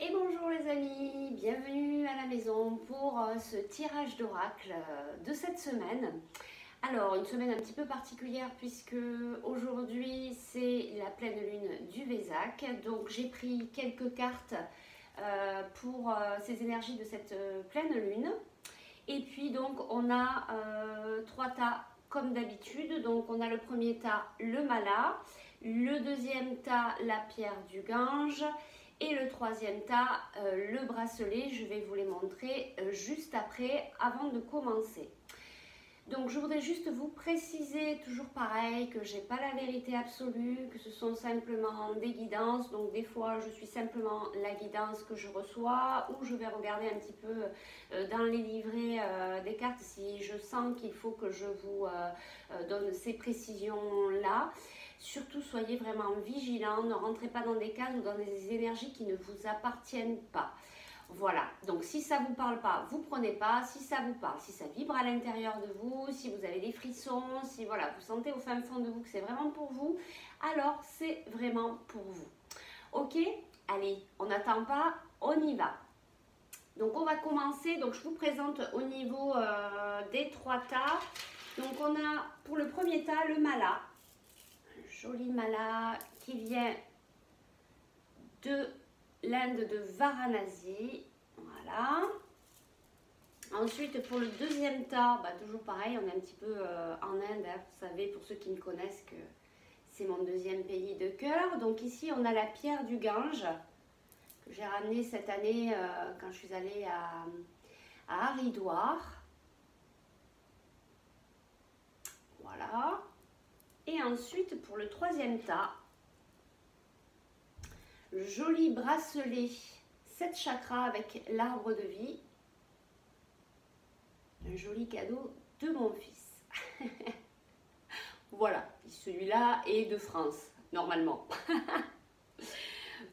Et bonjour les amis, bienvenue à la maison pour ce tirage d'oracle de cette semaine. Alors une semaine un petit peu particulière puisque aujourd'hui c'est la pleine lune du Vésac. Donc j'ai pris quelques cartes pour ces énergies de cette pleine lune. Et puis donc on a trois tas comme d'habitude. Donc on a le premier tas, le mala, le deuxième tas, la pierre du Gange. Et le troisième tas, le bracelet, je vais vous les montrer juste après, avant de commencer. Donc je voudrais juste vous préciser, toujours pareil, que j'ai pas la vérité absolue, que ce sont simplement des guidances. Donc des fois je suis simplement la guidance que je reçois, ou je vais regarder un petit peu dans les livrets des cartes si je sens qu'il faut que je vous donne ces précisions-là. Surtout, soyez vraiment vigilants, ne rentrez pas dans des cases ou dans des énergies qui ne vous appartiennent pas. Voilà, donc si ça ne vous parle pas, vous prenez pas. Si ça vous parle, si ça vibre à l'intérieur de vous, si vous avez des frissons, si voilà, vous sentez au fin fond de vous que c'est vraiment pour vous, alors c'est vraiment pour vous. Ok, allez, on n'attend pas, on y va. Donc on va commencer, donc je vous présente au niveau des trois tas. Donc on a pour le premier tas le mala. Joli mala qui vient de l'Inde de Varanasi. Voilà. Ensuite, pour le deuxième tas, toujours pareil, on est un petit peu en Inde. Hein, vous savez, pour ceux qui me connaissent, que c'est mon deuxième pays de cœur. Donc ici, on a la pierre du Gange que j'ai ramenée cette année quand je suis allée à Haridwar. Voilà. Et ensuite, pour le troisième tas, le joli bracelet 7 chakras avec l'arbre de vie. Un joli cadeau de mon fils. Voilà, celui-là est de France, normalement.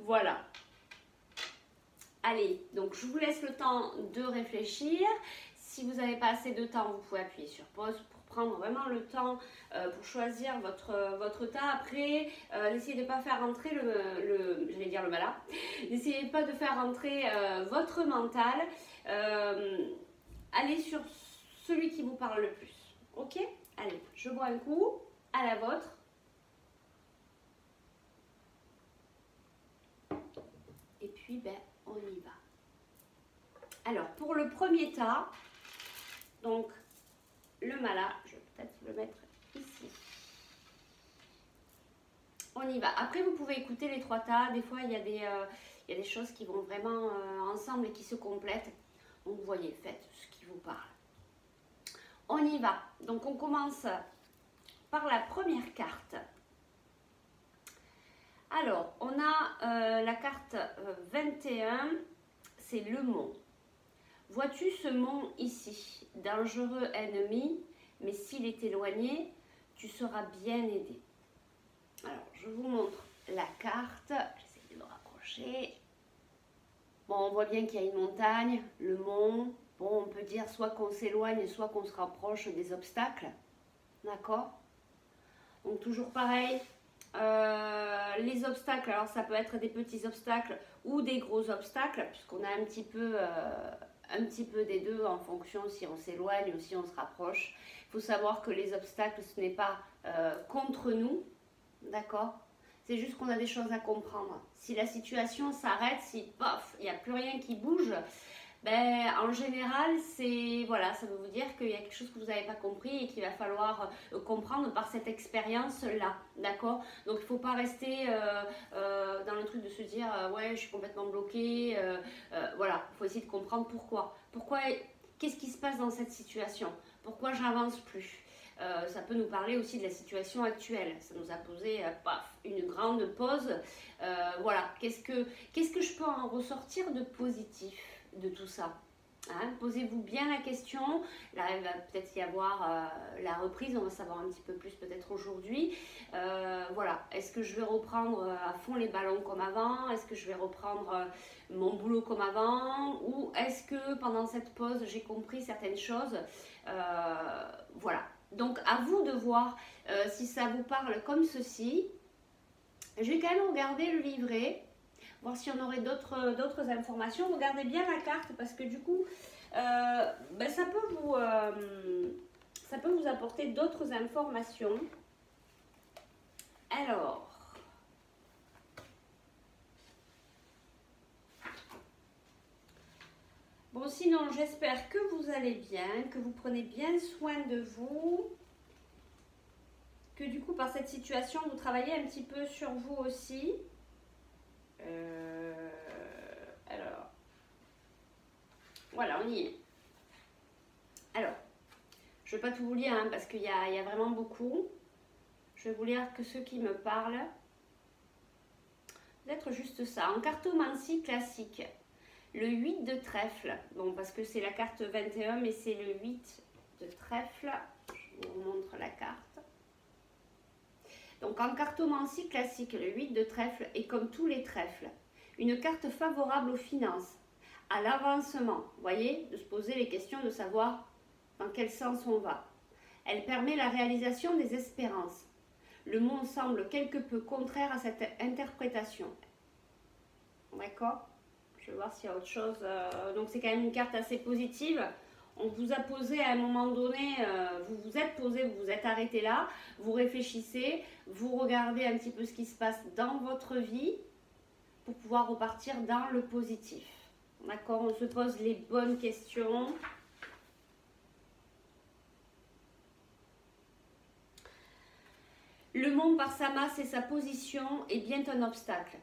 Voilà. Allez, donc je vous laisse le temps de réfléchir. Si vous n'avez pas assez de temps, vous pouvez appuyer sur pause pour prendre vraiment le temps pour choisir votre tas. Après, n'essayez de ne pas faire rentrer j'allais dire le mala, n'essayez pas de faire rentrer votre mental. Allez sur celui qui vous parle le plus. Ok? Allez, je bois un coup, à la vôtre. Et puis, on y va. Alors, pour le premier tas, donc, le mala, je vais peut-être le mettre ici. On y va. Après, vous pouvez écouter les trois tas. Des fois, il y a des choses qui vont vraiment ensemble et qui se complètent. Donc, vous voyez, faites ce qui vous parle. On y va. Donc, on commence par la première carte. Alors, on a la carte 21, c'est le mont. Vois-tu ce mont ici, dangereux ennemi, mais s'il est éloigné, tu seras bien aidé. Alors, je vous montre la carte. J'essaie de me rapprocher. Bon, on voit bien qu'il y a une montagne, le mont. Bon, on peut dire soit qu'on s'éloigne, soit qu'on se rapproche des obstacles. D'accord? Donc, toujours pareil. Les obstacles, alors ça peut être des petits obstacles ou des gros obstacles, puisqu'on a un petit peu des deux en fonction si on s'éloigne ou si on se rapproche. Il faut savoir que les obstacles, ce n'est pas contre nous, d'accord? C'est juste qu'on a des choses à comprendre. Si la situation s'arrête, si pof, il n'y a plus rien qui bouge, en général, voilà, ça veut vous dire qu'il y a quelque chose que vous n'avez pas compris et qu'il va falloir comprendre par cette expérience-là, d'accord? Donc, il ne faut pas rester dans le truc de se dire ouais, je suis complètement bloquée. Voilà, il faut essayer de comprendre pourquoi. Qu'est-ce qui se passe dans cette situation? Pourquoi j'avance plus? Ça peut nous parler aussi de la situation actuelle. Ça nous a posé une grande pause. Voilà, qu'est-ce que je peux en ressortir de positif de tout ça, hein? Posez-vous bien la question. Là, il va peut-être y avoir la reprise, on va savoir un petit peu plus peut-être aujourd'hui. Voilà, est-ce que je vais reprendre à fond les ballons comme avant? Est-ce que je vais reprendre mon boulot comme avant? Ou est-ce que pendant cette pause, j'ai compris certaines choses? Voilà, donc à vous de voir si ça vous parle comme ceci. Je vais quand même regarder le livret. voir si on aurait d'autres informations. Regardez bien la carte parce que du coup, ben, ça peut vous apporter d'autres informations. Alors, bon, sinon, j'espère que vous allez bien, que vous prenez bien soin de vous, que du coup, par cette situation, vous travaillez un petit peu sur vous aussi. Alors, voilà, on y est. Alors, je ne vais pas tout vous lire hein, parce qu'il y a vraiment beaucoup. Je vais vous lire que ceux qui me parlent. Peut-être juste ça. En cartomancie classique, le 8 de trèfle. Bon, parce que c'est la carte 21, mais c'est le 8 de trèfle. Je vous montre la carte. Donc, en cartomancie classique, le 8 de trèfle est comme tous les trèfles. Une carte favorable aux finances, à l'avancement. Vous voyez, de se poser les questions, de savoir dans quel sens on va. Elle permet la réalisation des espérances. Le monde semble quelque peu contraire à cette interprétation. D'accord? Je vais voir s'il y a autre chose. Donc c'est quand même une carte assez positive. On vous a posé à un moment donné, vous vous êtes posé, vous vous êtes arrêté là, vous réfléchissez, vous regardez un petit peu ce qui se passe dans votre vie pour pouvoir repartir dans le positif. D'accord? On se pose les bonnes questions. Le monde par sa masse et sa position est bien un obstacle.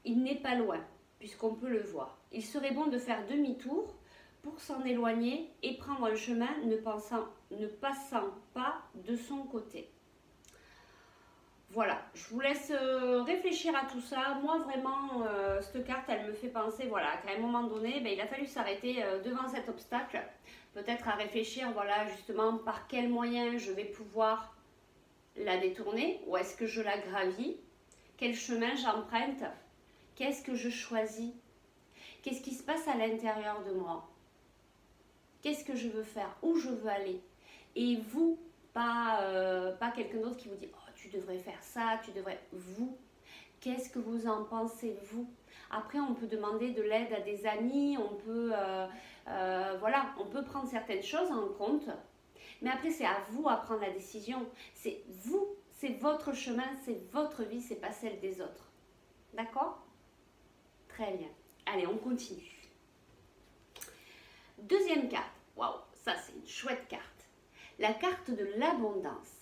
Il n'est pas loin, puisqu'on peut le voir. Il serait bon de faire demi-tour pour s'en éloigner et prendre un chemin ne passant pas de son côté. Voilà, je vous laisse réfléchir à tout ça. Moi, vraiment, cette carte, elle me fait penser, voilà, qu'à un moment donné, ben, il a fallu s'arrêter devant cet obstacle. Peut-être à réfléchir, voilà, justement, par quels moyens je vais pouvoir la détourner, ou est-ce que je la gravis, quel chemin j'emprunte, qu'est-ce que je choisis, qu'est-ce qui se passe à l'intérieur de moi, qu'est-ce que je veux faire, où je veux aller. Et vous, pas quelqu'un d'autre qui vous dit oh, tu devrais faire ça, tu devrais. Vous, qu'est-ce que vous en pensez, vous? Après, on peut demander de l'aide à des amis, on peut, voilà, on peut prendre certaines choses en compte. Mais après, c'est à vous à prendre la décision. C'est vous, c'est votre chemin, c'est votre vie, c'est pas celle des autres. D'accord? Très bien. Allez, on continue. Deuxième carte. Waouh, ça c'est une chouette carte. La carte de l'abondance.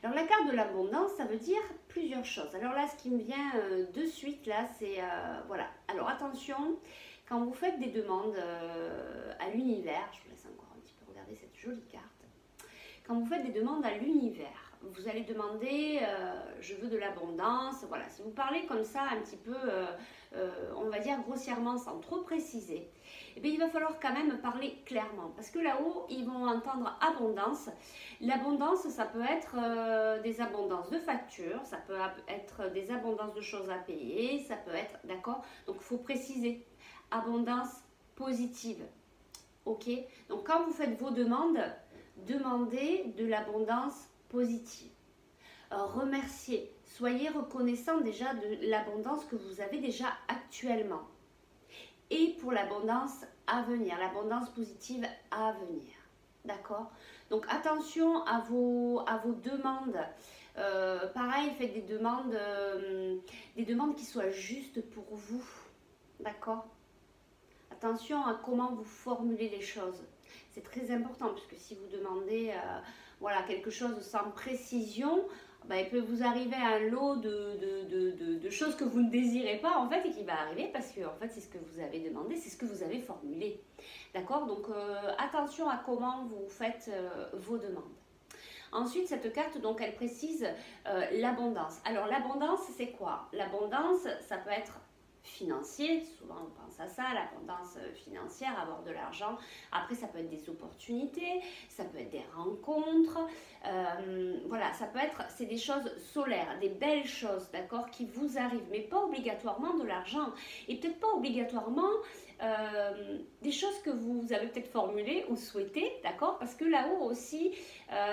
Alors la carte de l'abondance, ça veut dire plusieurs choses. Alors là, ce qui me vient de suite, là, c'est... voilà. Alors attention, quand vous faites des demandes à l'univers, je vous laisse encore un petit peu regarder cette jolie carte. Quand vous faites des demandes à l'univers, vous allez demander je veux de l'abondance. Voilà, si vous parlez comme ça un petit peu, on va dire grossièrement sans trop préciser, eh bien, il va falloir quand même parler clairement. Parce que là-haut, ils vont entendre abondance. L'abondance, ça peut être des abondances de factures, ça peut être des abondances de choses à payer, ça peut être, d'accord? Donc, il faut préciser. Abondance positive. Ok? Donc, quand vous faites vos demandes, demandez de l'abondance positive. Remerciez. Soyez reconnaissant déjà de l'abondance que vous avez déjà actuellement. Et pour l'abondance à venir, l'abondance positive à venir. D'accord? Donc attention à vos demandes. Pareil, faites des demandes qui soient justes pour vous. D'accord? Attention à comment vous formulez les choses. C'est très important puisque si vous demandez voilà, quelque chose sans précision, ben, il peut vous arriver un lot de choses que vous ne désirez pas en fait et qui va arriver parce que en fait c'est ce que vous avez demandé, c'est ce que vous avez formulé. D'accord? Donc attention à comment vous faites vos demandes. Ensuite, cette carte, donc, elle précise l'abondance. Alors, l'abondance, c'est quoi? L'abondance, ça peut être financier, souvent on pense à ça, l'abondance financière, avoir de l'argent. Après, ça peut être des opportunités, ça peut être des rencontres, voilà, ça peut être, c'est des choses solaires, des belles choses, d'accord, qui vous arrivent, mais pas obligatoirement de l'argent, et peut-être pas obligatoirement des choses que vous avez peut-être formulées ou souhaitées, d'accord, parce que là-haut aussi,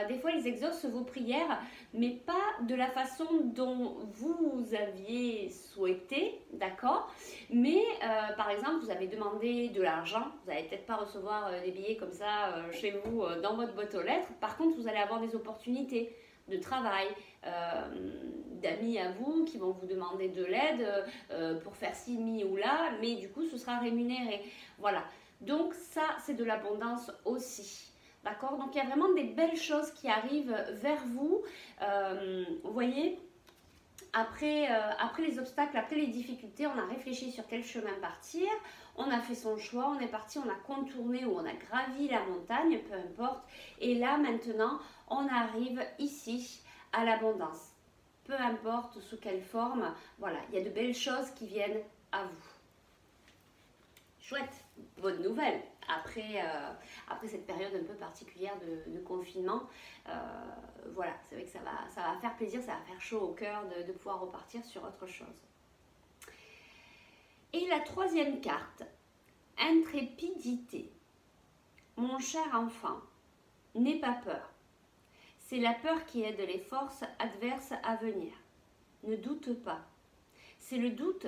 des fois ils exaucent vos prières, mais pas de la façon dont vous aviez souhaité, d'accord? Mais par exemple, vous avez demandé de l'argent, vous n'allez peut-être pas recevoir des billets comme ça chez vous dans votre boîte aux lettres. Par contre, vous allez avoir des opportunités de travail, d'amis à vous qui vont vous demander de l'aide pour faire ci, mi ou là, mais du coup, ce sera rémunéré. Voilà. Donc ça, c'est de l'abondance aussi. D'accord? Donc il y a vraiment des belles choses qui arrivent vers vous. Vous voyez? Après les obstacles, après les difficultés, on a réfléchi sur quel chemin partir, on a fait son choix, on est parti, on a contourné ou on a gravi la montagne, peu importe. Et là, maintenant, on arrive ici à l'abondance. Peu importe sous quelle forme, voilà, il y a de belles choses qui viennent à vous. Chouette, bonne nouvelle. Après cette période un peu particulière de confinement, voilà, c'est vrai que ça va faire plaisir, ça va faire chaud au cœur de pouvoir repartir sur autre chose. Et la troisième carte, intrépidité. Mon cher enfant, n'aie pas peur. C'est la peur qui aide les forces adverses à venir. Ne doute pas. C'est le doute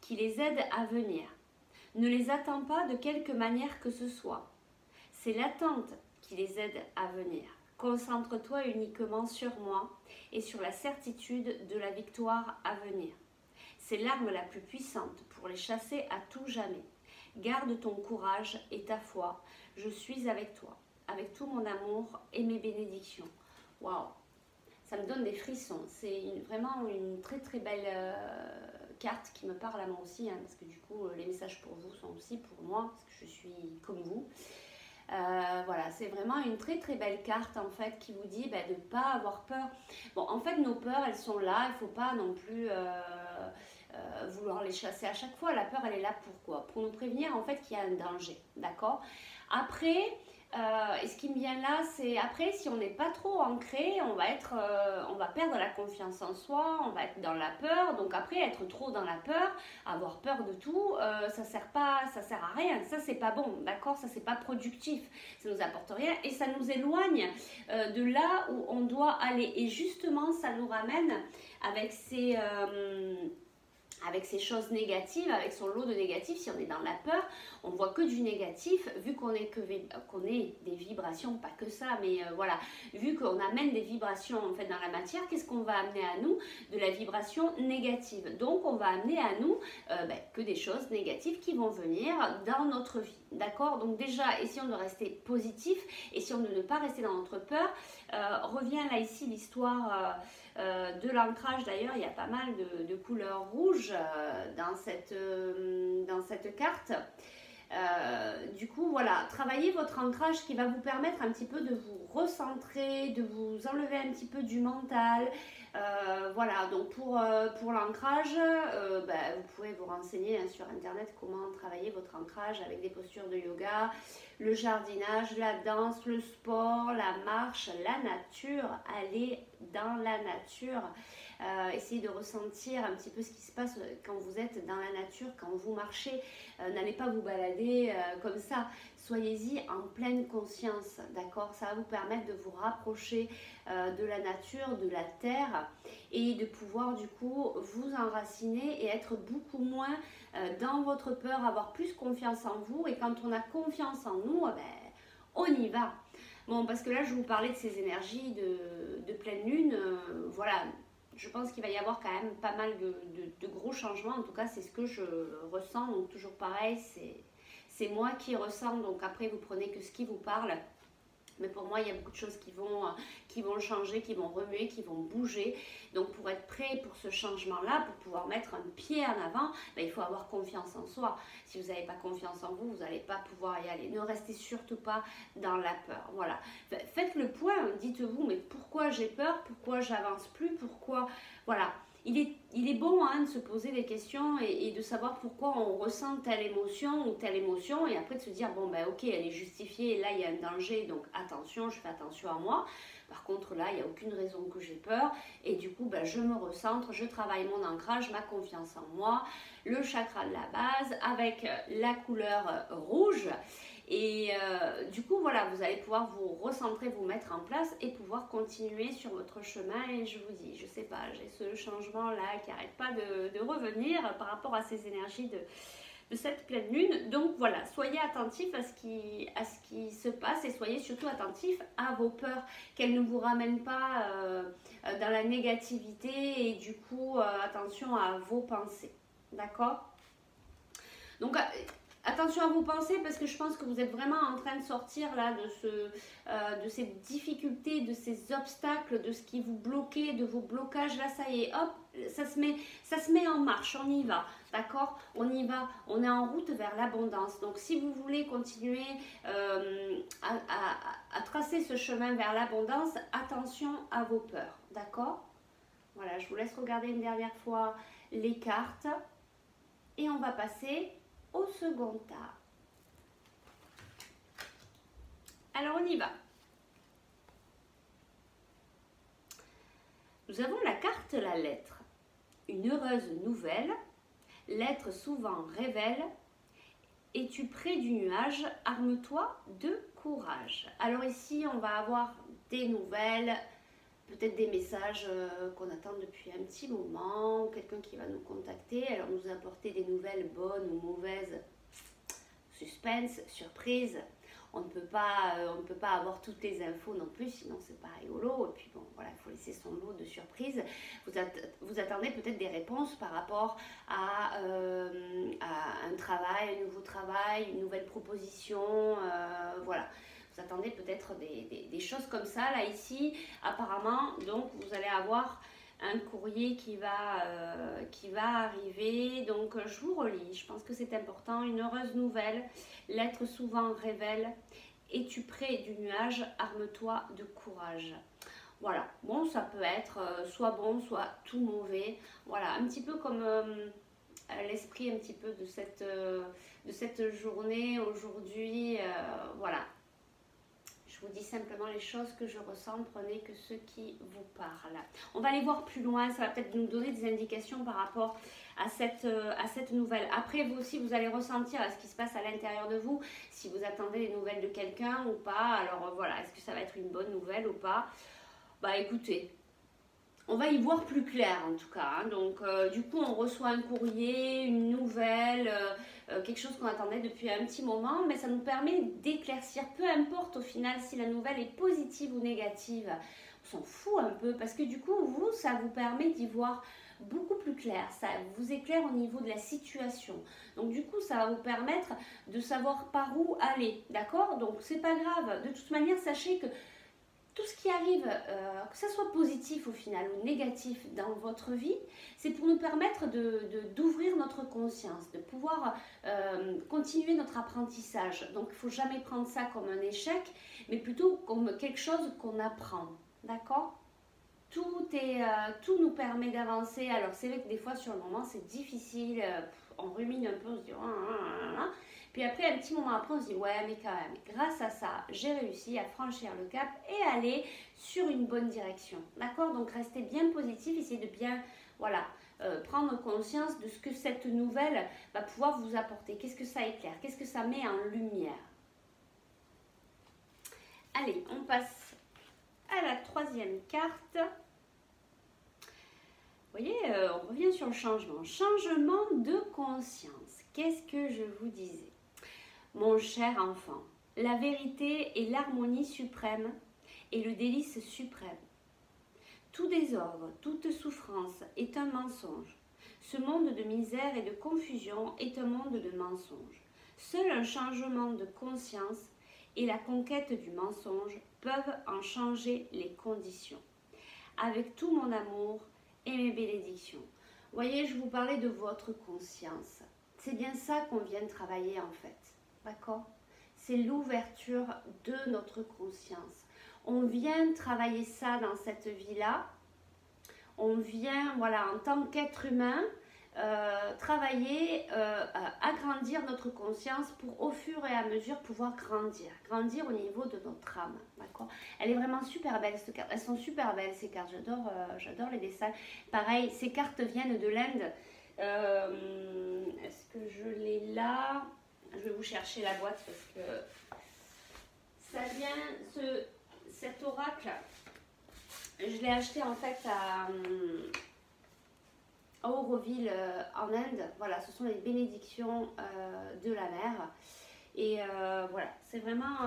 qui les aide à venir. Ne les attends pas de quelque manière que ce soit. C'est l'attente qui les aide à venir. Concentre-toi uniquement sur moi et sur la certitude de la victoire à venir. C'est l'arme la plus puissante pour les chasser à tout jamais. Garde ton courage et ta foi. Je suis avec toi, avec tout mon amour et mes bénédictions. Waouh! Ça me donne des frissons. C'est vraiment une très très belle carte qui me parle à moi aussi, hein, parce que du coup les messages pour vous sont aussi pour moi, parce que je suis comme vous. Voilà, c'est vraiment une très très belle carte en fait qui vous dit de ne pas avoir peur. Bon, en fait nos peurs elles sont là, il ne faut pas non plus vouloir les chasser à chaque fois. La peur elle est là pourquoi? Pour nous prévenir en fait qu'il y a un danger, d'accord? Après, et ce qui me vient là, c'est après, si on n'est pas trop ancré, on va perdre la confiance en soi, on va être dans la peur. Donc après, être trop dans la peur, avoir peur de tout, ça sert à rien. Ça c'est pas bon, d'accord? Ça c'est pas productif, ça nous apporte rien et ça nous éloigne de là où on doit aller. Et justement, ça nous ramène avec ces choses négatives, avec son lot de négatifs. Si on est dans la peur, on voit que du négatif, vu qu'on est des vibrations, pas que ça, mais voilà, vu qu'on amène des vibrations en fait dans la matière, qu'est-ce qu'on va amener à nous? De la vibration négative. Donc on va amener à nous que des choses négatives qui vont venir dans notre vie, d'accord? Donc déjà, essayons de rester positif, essayons de ne pas rester dans notre peur. Revient là ici l'histoire de l'ancrage. D'ailleurs, il y a pas mal de couleurs rouges dans cette carte. Du coup, voilà, travaillez votre ancrage qui va vous permettre un petit peu de vous recentrer, de vous enlever un petit peu du mental. Voilà, donc pour l'ancrage, vous pouvez vous renseigner sur internet comment travailler votre ancrage avec des postures de yoga, le jardinage, la danse, le sport, la marche, la nature. Allez dans la nature. Essayez de ressentir un petit peu ce qui se passe quand vous êtes dans la nature, quand vous marchez. N'allez pas vous balader comme ça. Soyez-y en pleine conscience, d'accord? Ça va vous permettre de vous rapprocher de la nature, de la terre et de pouvoir du coup vous enraciner et être beaucoup moins dans votre peur, avoir plus confiance en vous. Et quand on a confiance en nous, on y va. Bon, parce que là, je vous parlais de ces énergies de pleine lune. Voilà, je pense qu'il va y avoir quand même pas mal de gros changements. En tout cas, c'est ce que je ressens. Donc, toujours pareil, c'est moi qui ressens. Donc, après, vous prenez que ce qui vous parle. Mais pour moi, il y a beaucoup de choses qui vont changer, qui vont remuer, qui vont bouger. Donc, pour être prêt pour ce changement-là, pour pouvoir mettre un pied en avant, il faut avoir confiance en soi. Si vous n'avez pas confiance en vous, vous n'allez pas pouvoir y aller. Ne restez surtout pas dans la peur. Voilà. Faites le point. Dites-vous, mais pourquoi j'ai peur? Pourquoi j'avance plus? Pourquoi? Voilà. Il est bon de se poser des questions et de savoir pourquoi on ressent telle émotion ou telle émotion et après de se dire, bon ok, elle est justifiée, là il y a un danger, donc attention, je fais attention à moi. Par contre là, il n'y a aucune raison que j'ai peur et du coup je me recentre, je travaille mon ancrage, ma confiance en moi, le chakra de la base avec la couleur rouge. Et du coup, voilà, vous allez pouvoir vous recentrer, vous mettre en place et pouvoir continuer sur votre chemin. Et je vous dis, je sais pas, j'ai ce changement-là qui n'arrête pas de revenir par rapport à ces énergies de cette pleine lune. Donc voilà, soyez attentifs à ce qui se passe et soyez surtout attentifs à vos peurs, qu'elles ne vous ramènent pas dans la négativité et du coup, attention à vos pensées. D'accord? Donc, attention à vos pensées parce que je pense que vous êtes vraiment en train de sortir là de ces difficultés, de ces obstacles, de ce qui vous bloquait, de vos blocages. Là, ça y est, hop, ça se met en marche, on y va, d'accord? On y va, on est en route vers l'abondance. Donc, si vous voulez continuer à tracer ce chemin vers l'abondance, attention à vos peurs, d'accord? Voilà, je vous laisse regarder une dernière fois les cartes et on va passer au second tas. Alors on y va. Nous avons la carte la lettre. Une heureuse nouvelle. L'être souvent révèle. Es-tu près du nuage? Arme-toi de courage. Alors ici on va avoir des nouvelles, peut-être des messages qu'on attend depuis un petit moment, ou quelqu'un qui va nous contacter, alors nous apporter des nouvelles bonnes ou mauvaises, suspense, surprise. On ne peut pas avoir toutes les infos non plus, sinon c'est pas rigolo. Et puis bon, voilà, il faut laisser son lot de surprises. Vous attendez peut-être des réponses par rapport à un travail, un nouveau travail, une nouvelle proposition, voilà. Vous attendez peut-être des choses comme ça. Là, ici, apparemment, donc, vous allez avoir un courrier qui va arriver. Donc, je vous relis. Je pense que c'est important. Une heureuse nouvelle. L'être souvent révèle. Es-tu près du nuage? Arme-toi de courage. Voilà. Bon, ça peut être soit bon, soit tout mauvais. Voilà. Un petit peu comme l'esprit un petit peu de cette journée aujourd'hui. Voilà. Je vous dis simplement les choses que je ressens, prenez que ce qui vous parle. On va aller voir plus loin, ça va peut-être nous donner des indications par rapport à cette nouvelle. Après, vous aussi, vous allez ressentir ce qui se passe à l'intérieur de vous, si vous attendez des nouvelles de quelqu'un ou pas. Alors voilà, est-ce que ça va être une bonne nouvelle ou pas? Bah écoutez, on va y voir plus clair en tout cas. Hein. Donc du coup, on reçoit un courrier, une nouvelle, quelque chose qu'on attendait depuis un petit moment, mais ça nous permet d'éclaircir, peu importe au final si la nouvelle est positive ou négative. On s'en fout un peu parce que du coup, vous, ça vous permet d'y voir beaucoup plus clair, ça vous éclaire au niveau de la situation. Donc du coup, ça va vous permettre de savoir par où aller, d'accord? Donc c'est pas grave. De toute manière, sachez que tout ce qui arrive, que ce soit positif au final ou négatif dans votre vie, c'est pour nous permettre d'ouvrir notre conscience, de pouvoir continuer notre apprentissage. Donc il ne faut jamais prendre ça comme un échec, mais plutôt comme quelque chose qu'on apprend. D'accord ? Tout nous permet d'avancer. Alors c'est vrai que des fois sur le moment c'est difficile, on rumine un peu, on se dit puis après un petit moment après on se dit ouais mais quand même grâce à ça j'ai réussi à franchir le cap et aller sur une bonne direction. D'accord? Donc restez bien positif, essayez de bien prendre conscience de ce que cette nouvelle va pouvoir vous apporter. Qu'est-ce que ça éclaire? Qu'est-ce que ça met en lumière? Allez, on passe à la troisième carte. Vous voyez, on revient sur le changement. Changement de conscience. Qu'est-ce que je vous disais? Mon cher enfant, la vérité est l'harmonie suprême et le délice suprême. Tout désordre, toute souffrance est un mensonge. Ce monde de misère et de confusion est un monde de mensonges. Seul un changement de conscience et la conquête du mensonge peuvent en changer les conditions. Avec tout mon amour et mes bénédictions. Vous voyez, je vous parlais de votre conscience. C'est bien ça qu'on vient de travailler en fait. D'accord? C'est l'ouverture de notre conscience. On vient travailler ça dans cette vie-là. On vient, en tant qu'être humain, travailler, agrandir notre conscience pour au fur et à mesure pouvoir grandir au niveau de notre âme, d'accord? Elle est vraiment super belle cette carte, elles sont super belles ces cartes, j'adore les dessins. Pareil, ces cartes viennent de l'Inde. Est-ce que je l'ai là? Je vais vous chercher la boîte parce que ça vient, cet oracle, je l'ai acheté en fait à Auroville en Inde. Voilà, ce sont les bénédictions de la mer. Et voilà, c'est vraiment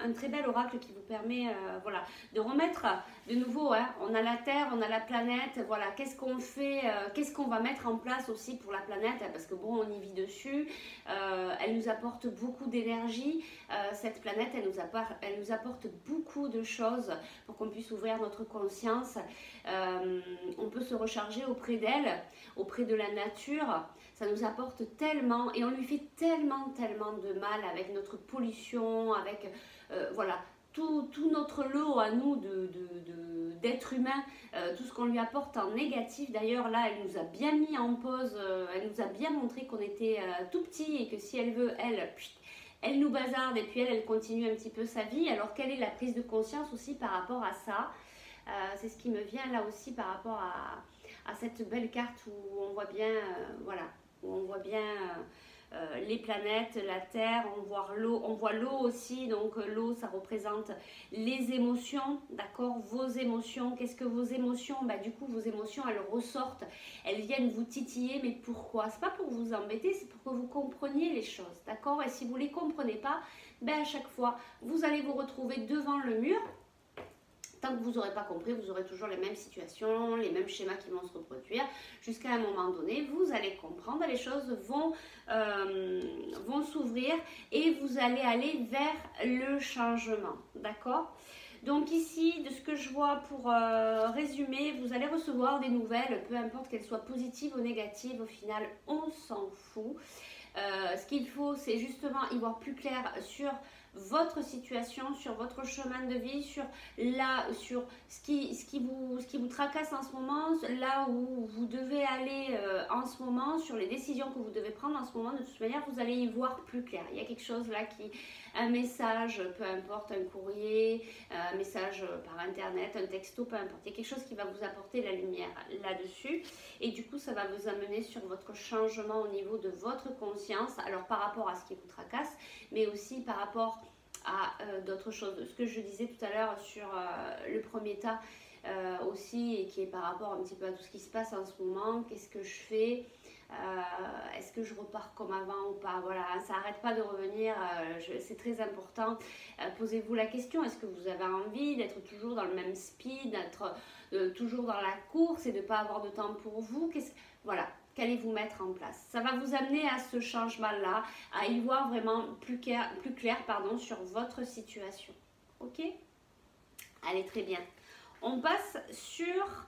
un très bel oracle qui vous permet voilà, de remettre de nouveau, hein, on a la Terre, on a la planète, voilà, qu'est-ce qu'on fait, qu'est-ce qu'on va mettre en place aussi pour la planète, hein, parce que bon, on y vit dessus, elle nous apporte beaucoup d'énergie, cette planète, elle nous apporte beaucoup de choses pour qu'on puisse ouvrir notre conscience, on peut se recharger auprès d'elle, auprès de la nature. Ça nous apporte tellement et on lui fait tellement de mal avec notre pollution, avec voilà, tout notre lot à nous d'êtres humains, tout ce qu'on lui apporte en négatif. D'ailleurs là, elle nous a bien mis en pause, elle nous a bien montré qu'on était tout petit et que si elle veut, elle nous bazarde et puis elle continue un petit peu sa vie. Alors quelle est la prise de conscience aussi par rapport à ça? C'est ce qui me vient là aussi par rapport à cette belle carte où on voit bien, voilà, où on voit bien les planètes, la Terre, on voit l'eau aussi, donc l'eau ça représente les émotions, d'accord, vos émotions, qu'est-ce que vos émotions, bah, du coup vos émotions elles ressortent, elles viennent vous titiller, mais pourquoi? C'est pas pour vous embêter, c'est pour que vous compreniez les choses, d'accord, et si vous les comprenez pas, ben à chaque fois vous allez vous retrouver devant le mur. Tant que vous n'aurez pas compris, vous aurez toujours les mêmes situations, les mêmes schémas qui vont se reproduire. Jusqu'à un moment donné, vous allez comprendre, les choses vont s'ouvrir et vous allez aller vers le changement. D'accord ? Donc ici, de ce que je vois pour résumer, vous allez recevoir des nouvelles, peu importe qu'elles soient positives ou négatives, au final, on s'en fout. Ce qu'il faut, c'est justement y voir plus clair sur votre situation, sur votre chemin de vie, sur ce qui vous tracasse en ce moment, là où vous devez aller en ce moment, sur les décisions que vous devez prendre en ce moment. De toute manière, vous allez y voir plus clair. Il y a quelque chose là un message, peu importe, un courrier, un message par internet, un texto, peu importe. Il y a quelque chose qui va vous apporter la lumière là-dessus. Et du coup, ça va vous amener sur votre changement au niveau de votre conscience. Alors, par rapport à ce qui vous tracasse, mais aussi par rapport à d'autres choses. Ce que je disais tout à l'heure sur le premier tas aussi, et qui est par rapport un petit peu à tout ce qui se passe en ce moment. Qu'est-ce que je fais ? Est-ce que je repars comme avant ou pas? Voilà, ça n'arrête pas de revenir, c'est très important. Posez-vous la question, est-ce que vous avez envie d'être toujours dans le même speed, d'être toujours dans la course et de ne pas avoir de temps pour vous? Voilà, qu'allez-vous mettre en place? Ça va vous amener à ce changement-là, à y voir vraiment plus clair sur votre situation. Ok? Allez, très bien. On passe sur...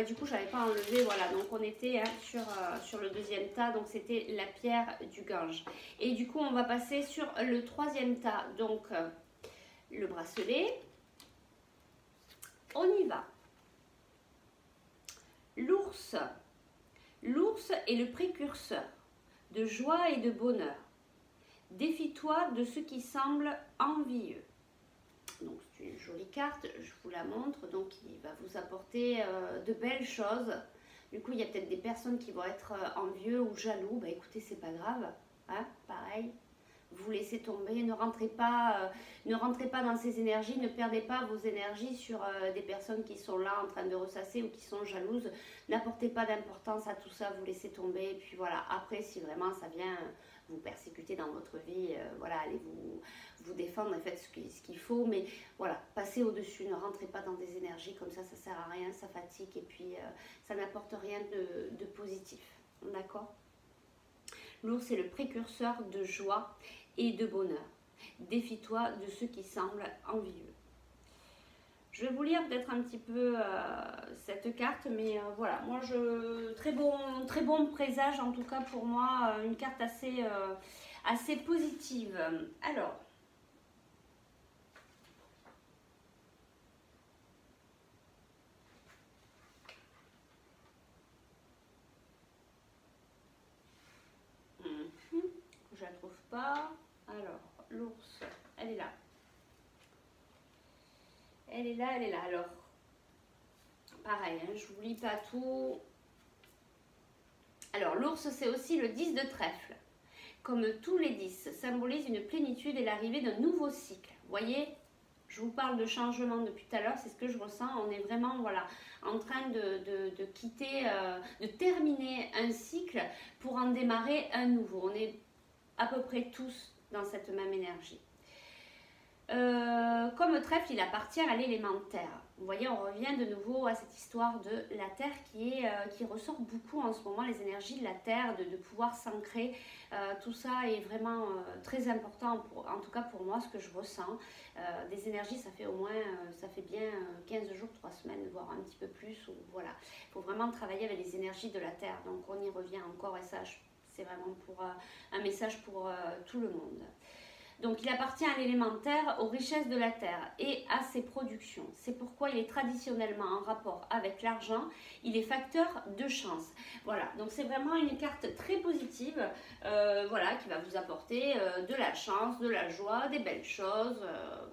du coup, je n'avais pas enlevé, voilà, donc on était sur le deuxième tas, donc c'était la pierre du Gange. Et du coup, on va passer sur le troisième tas, donc le bracelet. On y va. L'ours. L'ours est le précurseur de joie et de bonheur. Défie-toi de ce qui semble envieux. Donc c'est une jolie carte, je vous la montre, donc il va vous apporter de belles choses. Du coup il y a peut-être des personnes qui vont être envieux ou jaloux, bah écoutez c'est pas grave, hein, pareil, vous laissez tomber, ne rentrez pas dans ces énergies, ne perdez pas vos énergies sur des personnes qui sont là en train de ressasser ou qui sont jalouses, n'apportez pas d'importance à tout ça, vous laissez tomber, et puis voilà, après si vraiment ça vient vous persécuter dans votre vie, voilà, allez vous défendre et faites ce qu'il faut, mais voilà, passez au-dessus, ne rentrez pas dans des énergies comme ça sert à rien, ça fatigue et puis ça n'apporte rien de positif, d'accord? L'ours est le précurseur de joie et de bonheur. Défie-toi de ce qui semble envieux. Je vais vous lire peut-être un petit peu cette carte, mais voilà, moi très bon présage en tout cas pour moi, une carte assez positive. Alors, je la trouve pas. Alors, l'ours, elle est là. Elle est là. Alors, pareil, hein, je vous lis pas tout. Alors, l'ours, c'est aussi le 10 de trèfle. Comme tous les 10, symbolise une plénitude et l'arrivée d'un nouveau cycle. Vous voyez, Je vous parle de changement depuis tout à l'heure, c'est ce que je ressens. On est vraiment voilà, en train de quitter, de terminer un cycle pour en démarrer un nouveau. On est à peu près tous dans cette même énergie. Comme trèfle, il appartient à l'élément terre. Vous voyez, on revient de nouveau à cette histoire de la terre qui ressort beaucoup en ce moment, les énergies de la terre, de pouvoir s'ancrer. Tout ça est vraiment très important, en tout cas pour moi, ce que je ressens. Des énergies, ça fait au moins, ça fait bien 15 jours, 3 semaines, voire un petit peu plus. Voilà, il faut vraiment travailler avec les énergies de la terre. Donc on y revient encore et ça, c'est vraiment pour un message pour tout le monde. Donc il appartient à l'élémentaire, aux richesses de la terre et à ses productions. C'est pourquoi il est traditionnellement en rapport avec l'argent. Il est facteur de chance. Voilà, donc c'est vraiment une carte très positive, voilà, qui va vous apporter de la chance, de la joie, des belles choses.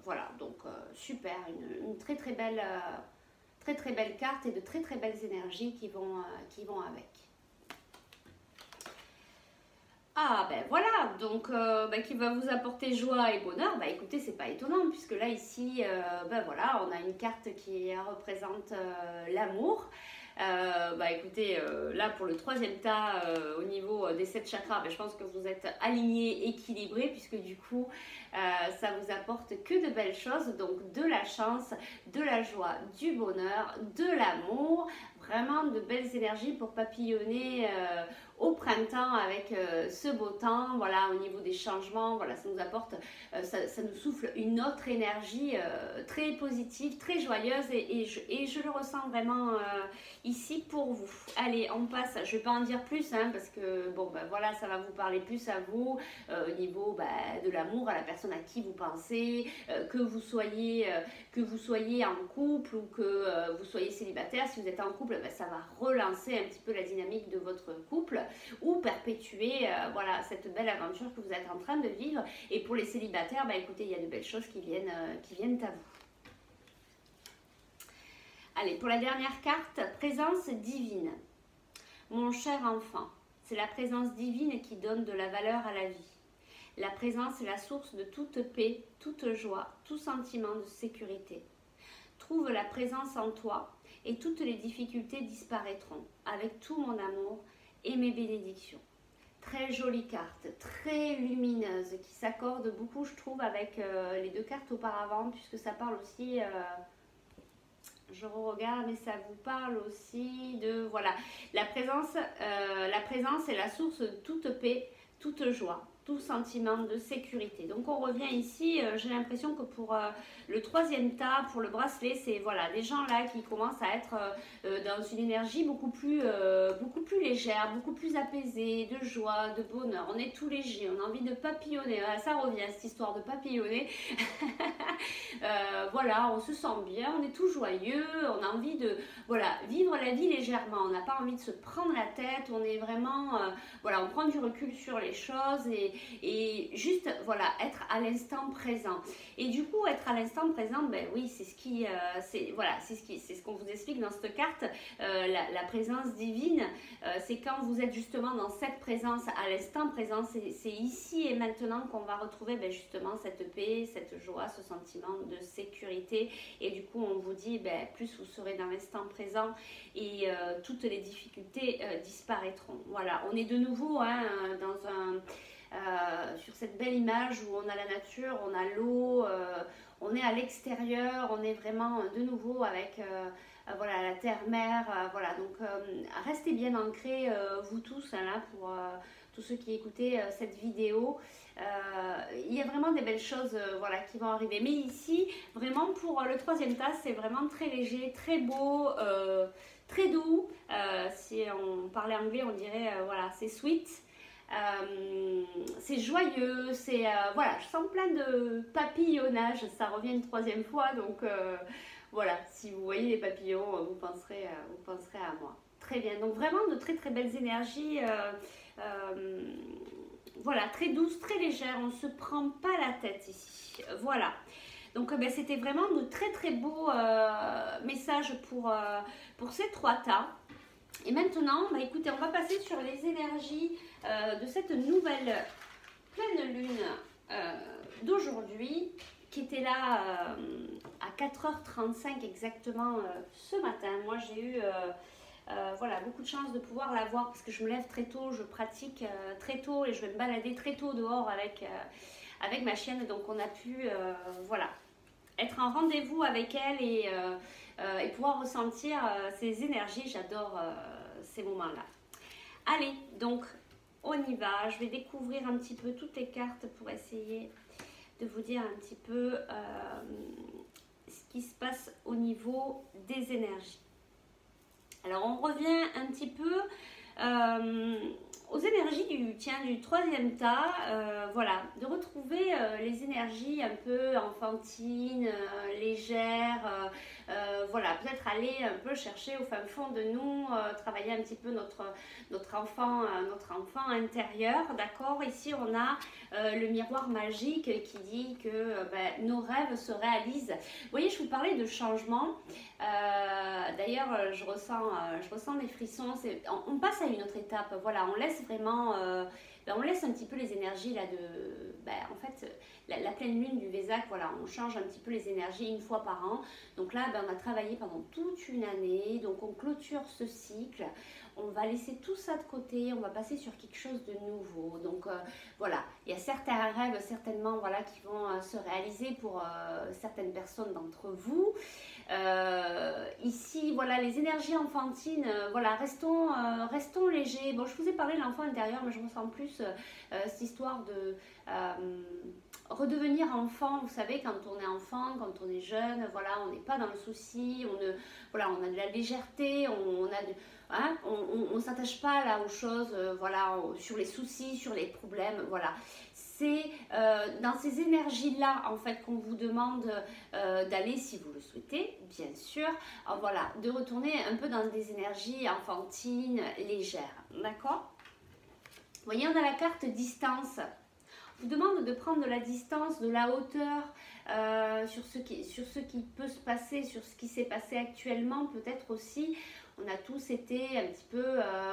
Voilà, donc super, une très très belle carte et de très très belles énergies qui vont avec. Ah ben voilà, donc qui va vous apporter joie et bonheur, bah écoutez, c'est pas étonnant puisque là ici, ben voilà, on a une carte qui représente l'amour. Écoutez, là pour le troisième tas au niveau des 7 chakras, je pense que vous êtes aligné, équilibré puisque du coup ça vous apporte que de belles choses, donc de la chance, de la joie, du bonheur, de l'amour, vraiment de belles énergies pour papillonner au printemps avec ce beau temps. Voilà, au niveau des changements, voilà, ça nous apporte, ça nous souffle une autre énergie très positive, très joyeuse et je le ressens vraiment ici pour vous. Allez, on passe, je ne vais pas en dire plus parce que bon voilà, ça va vous parler plus à vous au niveau de l'amour, à la personne à qui vous pensez, que vous soyez en couple ou que vous soyez célibataire. Si vous êtes en couple, ça va relancer un petit peu la dynamique de votre couple ou perpétuer voilà, cette belle aventure que vous êtes en train de vivre. Et pour les célibataires, écoutez, il y a de belles choses qui viennent à vous. Allez, pour la dernière carte, présence divine. Mon cher enfant, c'est la présence divine qui donne de la valeur à la vie. La présence est la source de toute paix, toute joie, tout sentiment de sécurité. Trouve la présence en toi et toutes les difficultés disparaîtront avec tout mon amour et mes bénédictions. Très jolie carte, très lumineuse, qui s'accorde beaucoup, je trouve, avec les 2 cartes auparavant, puisque ça parle aussi, je regarde, mais ça vous parle aussi de, voilà, la présence est la source de toute paix, toute joie, tout sentiment de sécurité. Donc on revient ici, j'ai l'impression que pour le troisième tas, pour le bracelet, c'est voilà, des gens là qui commencent à être dans une énergie beaucoup plus légère, beaucoup plus apaisée, de joie, de bonheur. On est tout léger, on a envie de papillonner. Ça revient, cette histoire de papillonner. Voilà, on se sent bien, on est tout joyeux, on a envie de voilà, vivre la vie légèrement. On n'a pas envie de se prendre la tête, on est vraiment, voilà, on prend du recul sur les choses et juste voilà, être à l'instant présent. Et du coup, être à l'instant présent, oui, c'est ce qui, c'est ce qu'on vous explique dans cette carte, la présence divine. C'est quand vous êtes justement dans cette présence à l'instant présent, c'est ici et maintenant qu'on va retrouver justement cette paix, cette joie, ce sentiment de sécurité. Et du coup, on vous dit, plus vous serez dans l'instant présent et toutes les difficultés disparaîtront. Voilà, on est de nouveau dans sur cette belle image où on a la nature, on a l'eau, on est à l'extérieur, on est vraiment de nouveau avec voilà, la terre-mer. Voilà, donc restez bien ancrés, vous tous, là, pour tous ceux qui écoutez cette vidéo. Il y a vraiment des belles choses voilà, qui vont arriver. Mais ici, vraiment pour le troisième tas, c'est vraiment très léger, très beau, très doux. Si on parlait anglais, on dirait voilà, c'est sweet. C'est joyeux, c'est voilà, je sens plein de papillonnage, ça revient une troisième fois, donc voilà, si vous voyez les papillons, vous penserez à moi. Très bien, donc vraiment de très très belles énergies, voilà, très douces, très légères, on ne se prend pas la tête ici, voilà. Donc c'était vraiment de très très beaux messages pour ces 3 tas. Et maintenant, écoutez, on va passer sur les énergies de cette nouvelle pleine lune d'aujourd'hui. qui était là à 4h35 exactement ce matin. Moi j'ai eu voilà, beaucoup de chance de pouvoir la voir parce que je me lève très tôt, je pratique très tôt et je vais me balader très tôt dehors avec ma chienne. Donc on a pu voilà, être en rendez-vous avec elle et pouvoir ressentir ses énergies. J'adore ces moments-là. Allez, donc on y va. Je vais découvrir un petit peu toutes les cartes pour essayer de vous dire un petit peu ce qui se passe au niveau des énergies. Alors on revient un petit peu aux énergies du troisième tas, voilà, de retrouver les énergies un peu enfantines, légères, voilà, peut-être aller un peu chercher au fin fond de nous, travailler un petit peu notre enfant intérieur, d'accord. Ici on a le miroir magique qui dit que nos rêves se réalisent. Vous voyez, je vous parlais de changement. D'ailleurs, je ressens des frissons. On passe à une autre étape. Voilà, on laisse vraiment, on laisse un petit peu les énergies là en fait, la pleine lune du Vésac. Voilà, on change un petit peu les énergies une fois par an. Donc là, on a travaillé pendant toute une année. Donc on clôture ce cycle. On va laisser tout ça de côté, on va passer sur quelque chose de nouveau. Donc voilà, il y a certains rêves certainement voilà, qui vont se réaliser pour certaines personnes d'entre vous. Ici, voilà, les énergies enfantines, voilà, restons légers. Bon, je vous ai parlé de l'enfant intérieur, mais je ressens plus cette histoire de redevenir enfant. Vous savez, quand on est enfant, quand on est jeune, voilà, on n'est pas dans le souci, voilà, on a de la légèreté, on s'attache pas là aux choses, voilà, sur les soucis, sur les problèmes, voilà. C'est dans ces énergies-là, en fait, qu'on vous demande d'aller, si vous le souhaitez, bien sûr, voilà, de retourner un peu dans des énergies enfantines, légères, d'accord? Vous voyez, on a la carte distance. On vous demande de prendre de la distance, de la hauteur sur ce qui peut se passer, sur ce qui s'est passé actuellement, peut-être aussi. On a tous été un petit peu,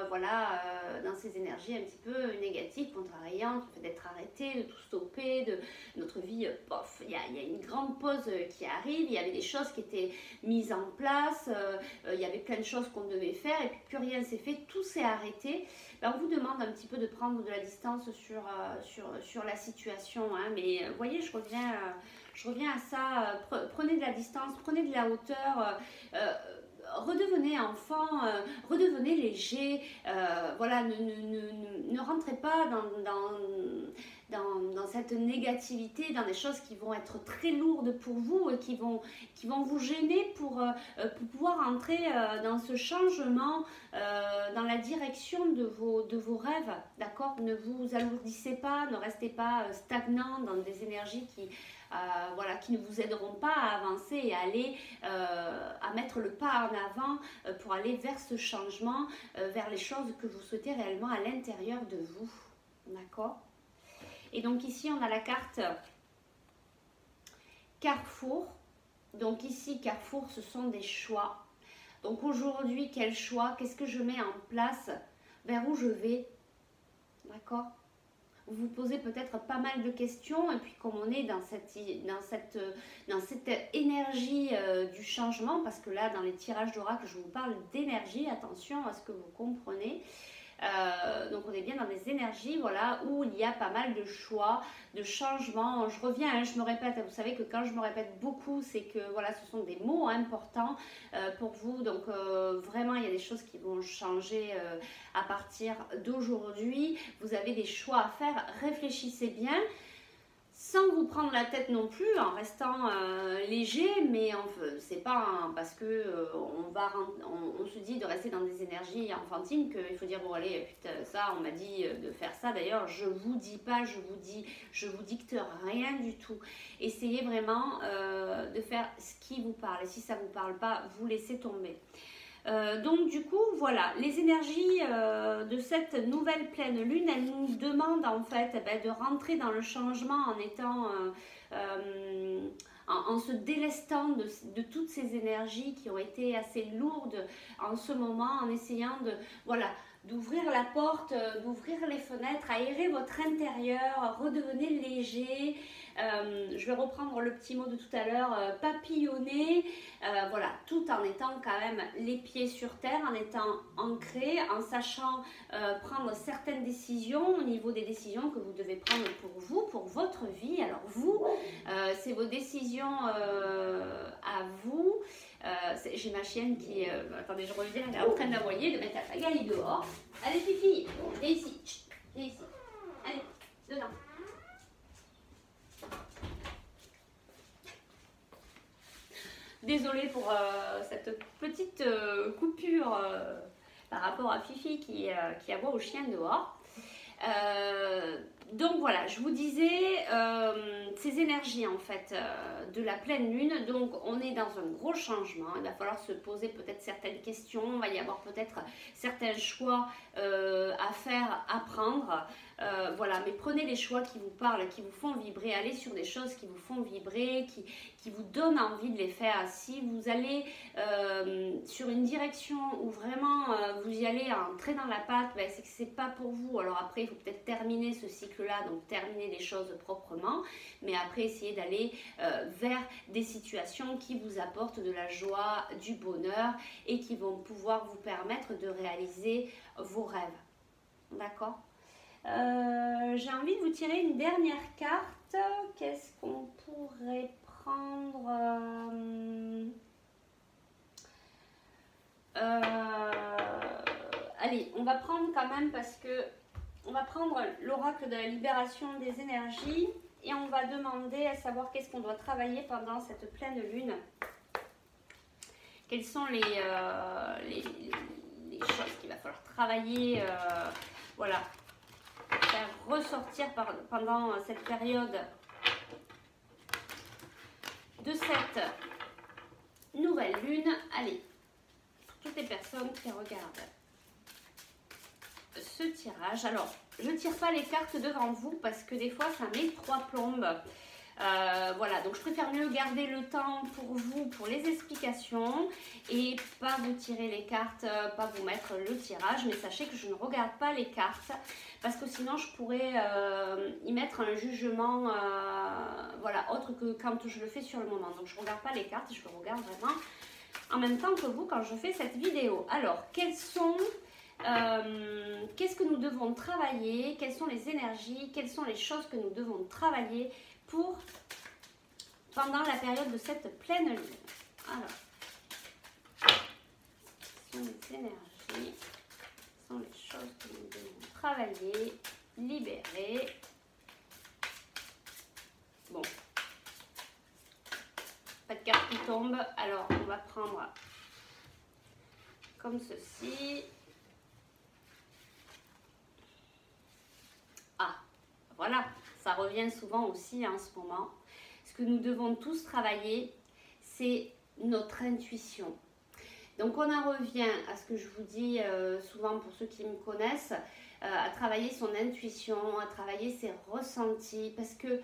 voilà, dans ces énergies un petit peu négatives, contrariantes, le fait d'être arrêté, de tout stopper, de notre vie, pof, il y a une grande pause qui arrive, il y avait des choses qui étaient mises en place, il y avait plein de choses qu'on devait faire et puis plus rien s'est fait, tout s'est arrêté. On vous demande un petit peu de prendre de la distance sur la situation, hein, mais vous voyez, je reviens à ça, prenez de la distance, prenez de la hauteur, redevenez enfant, redevenez léger, voilà, ne rentrez pas dans cette négativité, dans des choses qui vont être très lourdes pour vous et qui vont vous gêner pour pouvoir entrer dans ce changement, dans la direction de vos rêves, d'accord? Ne vous alourdissez pas, ne restez pas stagnant dans des énergies voilà, qui ne vous aideront pas à avancer et à aller à mettre le pas en avant pour aller vers ce changement, vers les choses que vous souhaitez réellement à l'intérieur de vous, d'accord? Et donc ici on a la carte Carrefour. Donc ici Carrefour, ce sont des choix. Donc aujourd'hui, quel choix? Qu'est-ce que je mets en place? Vers où je vais? D'accord? Vous vous posez peut-être pas mal de questions et puis comme on est dans cette énergie du changement, parce que là dans les tirages d'oracle je vous parle d'énergie, attention à ce que vous comprenez. Donc on est bien dans des énergies, voilà, où il y a pas mal de choix, de changements. Je reviens, hein, je me répète, vous savez que quand je me répète beaucoup, c'est que voilà, ce sont des mots importants pour vous. Donc vraiment, il y a des choses qui vont changer à partir d'aujourd'hui. Vous avez des choix à faire, réfléchissez bien. Sans vous prendre la tête non plus, en restant léger, mais c'est pas parce que on se dit de rester dans des énergies enfantines qu'il faut dire bon allez putain, ça on m'a dit de faire ça. D'ailleurs je vous dis pas, je vous dicte rien du tout. Essayez vraiment de faire ce qui vous parle et si ça vous parle pas, vous laissez tomber. Donc du coup voilà, les énergies de cette nouvelle pleine lune, elles nous demandent en fait de rentrer dans le changement en étant en se délestant de toutes ces énergies qui ont été assez lourdes en ce moment, en essayant de voilà, d'ouvrir la porte, d'ouvrir les fenêtres, aérer votre intérieur, redevenez léger. Je vais reprendre le petit mot de tout à l'heure, papillonner, voilà, tout en étant quand même les pieds sur terre, en étant ancré, en sachant prendre certaines décisions au niveau des décisions que vous devez prendre pour vous, pour votre vie. Alors vous, c'est vos décisions à vous. J'ai ma chienne qui, attendez, je reviens, elle est en train d'aboyer, de mettre la pagaille dehors. Allez Fifi, viens ici, chut, viens ici, allez, dedans. Désolée pour cette petite coupure par rapport à Fifi qui aboie au chien dehors. Donc voilà, je vous disais ces énergies en fait de la pleine lune. Donc on est dans un gros changement, il va falloir se poser peut-être certaines questions, il va y avoir peut-être certains choix à faire, à prendre. Voilà, mais prenez les choix qui vous parlent, qui vous font vibrer, allez sur des choses qui vous font vibrer, qui vous donnent envie de les faire. Si vous allez sur une direction où vraiment vous y allez en trait dans la patte, ben, c'est que c'est pas pour vous. Alors après, il faut peut-être terminer ce cycle-là, donc terminer les choses proprement, mais après essayer d'aller vers des situations qui vous apportent de la joie, du bonheur et qui vont pouvoir vous permettre de réaliser vos rêves. D'accord ? J'ai envie de vous tirer une dernière carte. Qu'est-ce qu'on pourrait prendre allez, on va prendre quand même parce que on va prendre l'oracle de la libération des énergies et on va demander à savoir qu'est-ce qu'on doit travailler pendant cette pleine lune. Quelles sont les choses qu'il va falloir travailler, voilà, faire ressortir pendant cette période de cette nouvelle lune. Allez, pour toutes les personnes qui regardent ce tirage. Alors, je ne tire pas les cartes devant vous parce que des fois, ça met 3 plombes. Voilà, donc je préfère mieux garder le temps pour vous, pour les explications et pas vous tirer les cartes, pas vous mettre le tirage, mais sachez que je ne regarde pas les cartes parce que sinon je pourrais y mettre un jugement voilà, autre que quand je le fais sur le moment. Donc je ne regarde pas les cartes, je le regarde vraiment en même temps que vous quand je fais cette vidéo. Alors, qu'est-ce que nous devons travailler, quelles sont les énergies, quelles sont les choses que nous devons travailler pour pendant la période de cette pleine lune. Alors, quelles sont les énergies, quelles sont les choses que nous devons travailler, libérer. Bon, pas de carte qui tombe, alors on va prendre comme ceci. Ah, voilà, ça revient souvent aussi en ce moment. Ce que nous devons tous travailler, c'est notre intuition. Donc on en revient à ce que je vous dis souvent pour ceux qui me connaissent, à travailler son intuition, à travailler ses ressentis, parce que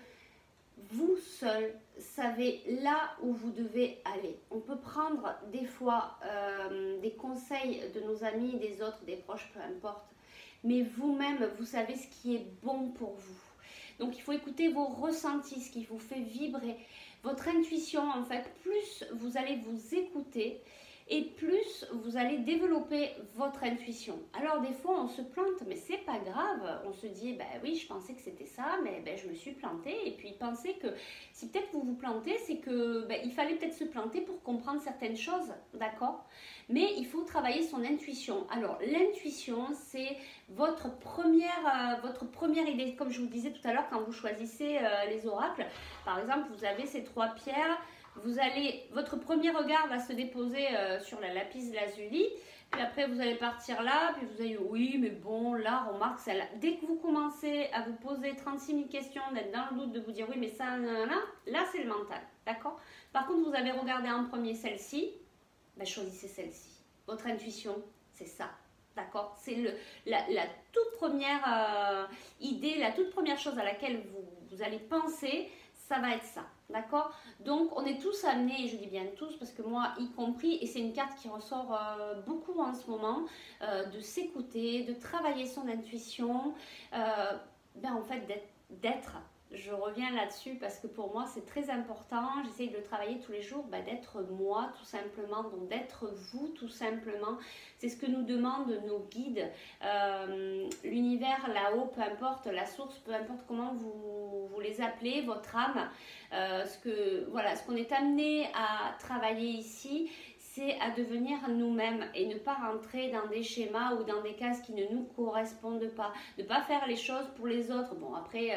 vous seul savez là où vous devez aller. On peut prendre des fois des conseils de nos amis, des autres, des proches, peu importe, mais vous-même, vous savez ce qui est bon pour vous. Donc il faut écouter vos ressentis, ce qui vous fait vibrer. Votre intuition, en fait, plus vous allez vous écouter et plus vous allez développer votre intuition. Alors des fois on se plante, mais c'est pas grave. On se dit, ben oui, je pensais que c'était ça, mais ben, je me suis plantée. Et puis pensez que si peut-être vous vous plantez, c'est que ben, il fallait peut-être se planter pour comprendre certaines choses, d'accord? Mais il faut travailler son intuition. Alors l'intuition, c'est votre première idée, comme je vous disais tout à l'heure quand vous choisissez les oracles. Par exemple, vous avez ces 3 pierres. Votre premier regard va se déposer sur la lapis lazuli, puis après vous allez partir là, puis vous allez oui mais bon là remarque celle-là. Dès que vous commencez à vous poser 36 000 questions, d'être dans le doute, de vous dire oui mais ça, là c'est le mental, d'accord? Par contre vous avez regardé en premier celle-ci, ben, choisissez celle-ci. Votre intuition, c'est ça, d'accord? C'est la toute première idée, la toute première chose à laquelle vous allez penser. ça va être ça, d'accord? Donc on est tous amenés, et je dis bien tous parce que moi y compris, et c'est une carte qui ressort beaucoup en ce moment, de s'écouter, de travailler son intuition, en fait d'être. Je reviens là-dessus parce que pour moi c'est très important, j'essaye de le travailler tous les jours, d'être moi tout simplement, donc d'être vous tout simplement. C'est ce que nous demandent nos guides, l'univers là-haut, peu importe, la source, peu importe comment vous les appelez, votre âme, ce qu'on est amené à travailler ici, c'est à devenir nous-mêmes et ne pas rentrer dans des schémas ou dans des cases qui ne nous correspondent pas. Ne pas faire les choses pour les autres. Bon, après,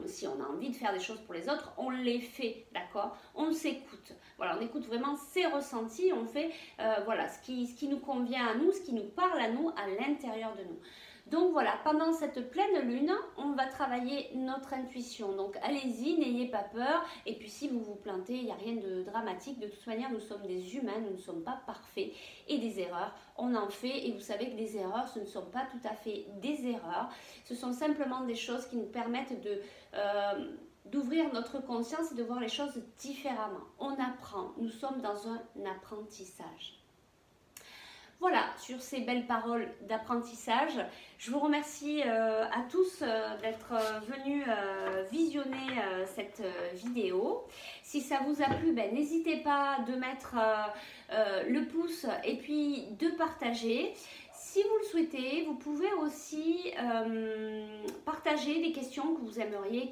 si on a envie de faire des choses pour les autres, on les fait, d'accord? On s'écoute. Voilà, on écoute vraiment ses ressentis, on fait ce qui nous convient à nous, ce qui nous parle à nous, à l'intérieur de nous. Donc voilà, pendant cette pleine lune, on va travailler notre intuition. Donc allez-y, n'ayez pas peur. Et puis si vous vous plantez, il n'y a rien de dramatique. De toute manière, nous sommes des humains, nous ne sommes pas parfaits. Et des erreurs, on en fait. Et vous savez que des erreurs, ce ne sont pas tout à fait des erreurs. Ce sont simplement des choses qui nous permettent d'ouvrir notre conscience et de voir les choses différemment. On apprend, nous sommes dans un apprentissage. Voilà, sur ces belles paroles d'apprentissage, je vous remercie à tous d'être venus visionner cette vidéo. Si ça vous a plu, n'hésitez pas de mettre le pouce et puis de partager. Si vous le souhaitez, vous pouvez aussi partager des questions que vous aimeriez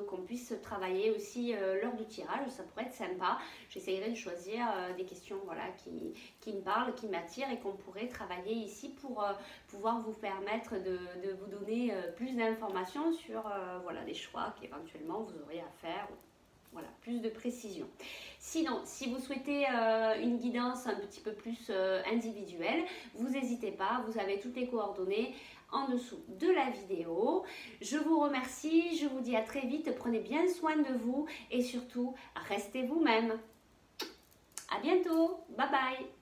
qu'on puisse travailler aussi lors du tirage. Ça pourrait être sympa. J'essayerai de choisir des questions qui me parlent, qui m'attirent et qu'on pourrait travailler ici pour pouvoir vous permettre de vous donner plus d'informations sur des choix qu'éventuellement vous aurez à faire. Voilà, plus de précision. Sinon, si vous souhaitez une guidance un petit peu plus individuelle, vous n'hésitez pas, vous avez toutes les coordonnées en dessous de la vidéo. Je vous remercie, je vous dis à très vite, prenez bien soin de vous et surtout, restez vous-même. À bientôt, bye bye.